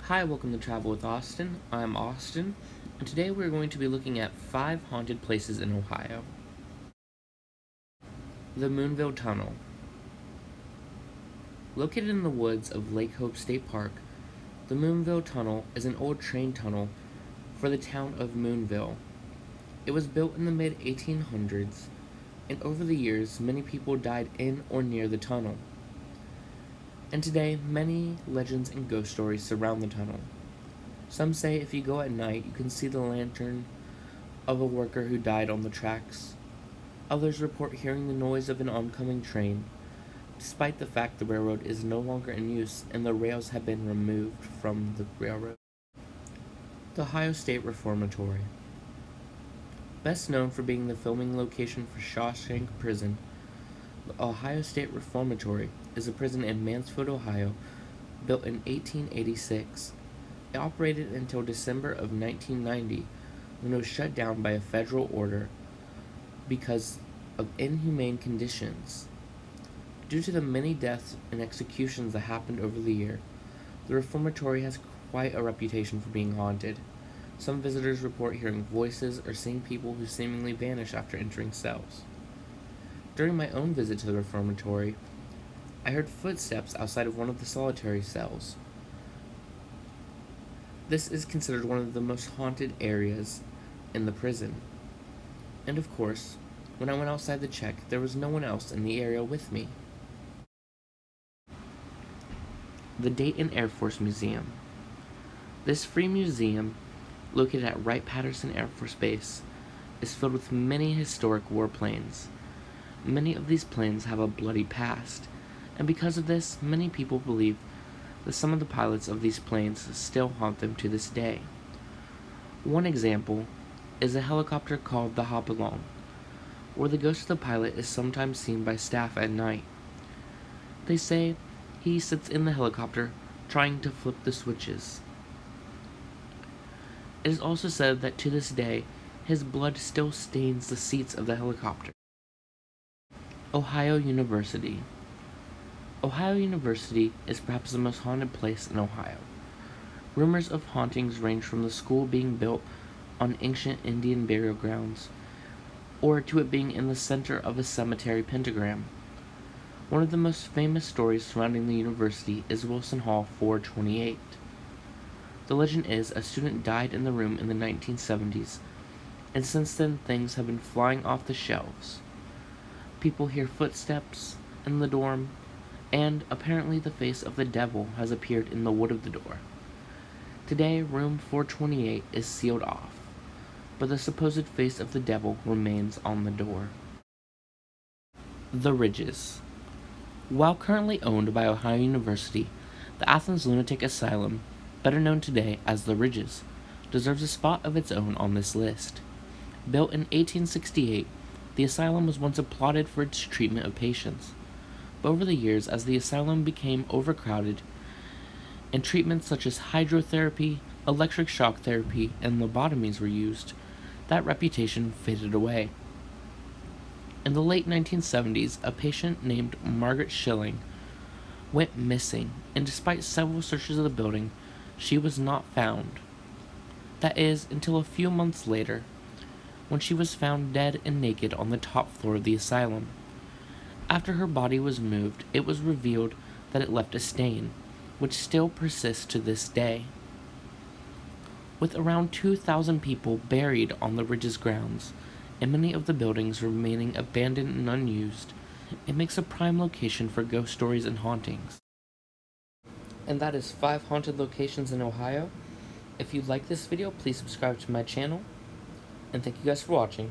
Hi, welcome to Travel with Austin. I'm Austin, and today we're going to be looking at 5 haunted places in Ohio. The Moonville Tunnel. Located in the woods of Lake Hope State Park, the Moonville Tunnel is an old train tunnel for the town of Moonville. It was built in the mid-1800s, and over the years, many people died in or near the tunnel. And today, many legends and ghost stories surround the tunnel. Some say if you go at night, you can see the lantern of a worker who died on the tracks. Others report hearing the noise of an oncoming train, despite the fact the railroad is no longer in use and the rails have been removed from the railroad. The Ohio State Reformatory. Best known for being the filming location for Shawshank Prison, the Ohio State Reformatory is a prison in Mansfield, Ohio, built in 1886. It operated until December of 1990, when it was shut down by a federal order because of inhumane conditions. Due to the many deaths and executions that happened over the year, the reformatory has quite a reputation for being haunted. Some visitors report hearing voices or seeing people who seemingly vanish after entering cells. During my own visit to the reformatory, I heard footsteps outside of one of the solitary cells. This is considered one of the most haunted areas in the prison. And of course, when I went outside to check, there was no one else in the area with me. The Dayton Air Force Museum. This free museum, located at Wright-Patterson Air Force Base, is filled with many historic warplanes. Many of these planes have a bloody past, and because of this, many people believe that some of the pilots of these planes still haunt them to this day. One example is a helicopter called the Hop-Along, where the ghost of the pilot is sometimes seen by staff at night. They say he sits in the helicopter trying to flip the switches. It is also said that to this day, his blood still stains the seats of the helicopter. Ohio University. Ohio University is perhaps the most haunted place in Ohio. Rumors of hauntings range from the school being built on ancient Indian burial grounds, or to it being in the center of a cemetery pentagram. One of the most famous stories surrounding the university is Wilson Hall 428. The legend is a student died in the room in the 1970s, and since then things have been flying off the shelves. People hear footsteps in the dorm, and apparently the face of the devil has appeared in the wood of the door. Today, room 428 is sealed off, but the supposed face of the devil remains on the door. The Ridges. While currently owned by Ohio University, the Athens Lunatic Asylum, better known today as The Ridges, deserves a spot of its own on this list. Built in 1868, the asylum was once applauded for its treatment of patients. But over the years, as the asylum became overcrowded, and treatments such as hydrotherapy, electric shock therapy, and lobotomies were used, that reputation faded away. In the late 1970s, a patient named Margaret Schilling went missing, and despite several searches of the building, she was not found. That is, until a few months later, when she was found dead and naked on the top floor of the asylum. After her body was moved, it was revealed that it left a stain, which still persists to this day. With around 2,000 people buried on the Ridges grounds, and many of the buildings remaining abandoned and unused, it makes a prime location for ghost stories and hauntings. And that is 5 haunted locations in Ohio. If you like this video, please subscribe to my channel, and thank you guys for watching.